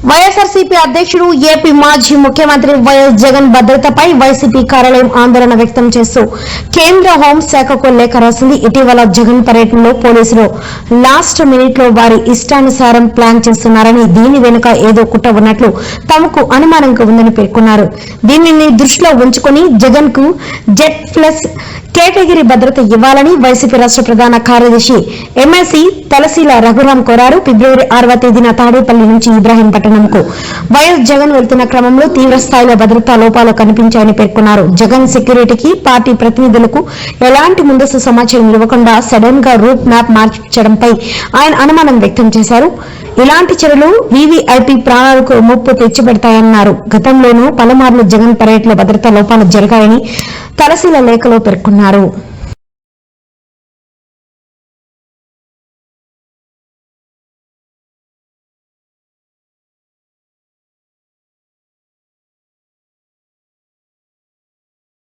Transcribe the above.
వైఎస్ఆర్సీపీ అధ్యక్షుడు ఏపీ మాజీ ముఖ్యమంత్రి వైఎస్ జగన్ భద్రతపై వైసీపీ కార్యాలయం ఆందోళన వ్యక్తం చేస్తూ కేంద్ర హోంశాఖకు లేఖ రాసింది. ఇటీవల జగన్ పర్యటనలో పోలీసులు లాస్ట్ మినిట్ లో వారి ఇష్టానుసారం ప్లాన్ చేస్తున్నారని, దీని వెనుక ఏదో కుట్ర ఉన్నట్లు తమకు అనుమానంగా ఉందని పేర్కొన్నారు. దీనిని దృష్టిలో ఉంచుకుని జగన్ కు Z+ కేటగిరీ భద్రత ఇవ్వాలని వైసీపీ రాష్ట్ర ప్రధాన కార్యదర్శి ఎమ్మెల్సీ తలశీల రఘురాం కోరారు. ఫిబ్రవరి 6వ తేదీన తాడేపల్లి నుంచి ఇబ్రాహీంపట్నంకు వైఎస్ జగన్ వెళ్తున్న క్రమంలో తీవ్ర స్థాయిలో భద్రతా లోపాలు కనిపించాయని పేర్కొన్నారు. జగన్ సెక్యూరిటీకి పార్టీ ప్రతినిధులకు ఎలాంటి ముందస్తు సమాచారం ఇవ్వకుండా సడన్ గా రూట్ మ్యాప్ మార్చడంపై ఆయన అనుమానం వ్యక్తం చేశారు. ఇలాంటి చర్యలు వీవీఐపీ ప్రాణాలకు ముప్పు తెచ్చిపెడతాయన్నారు. గతంలోనూ పలుమార్లు జగన్ పర్యటనలో భద్రతా లోపాలు జరిగాయని తలశీల లేఖలో పేర్కొన్నారు.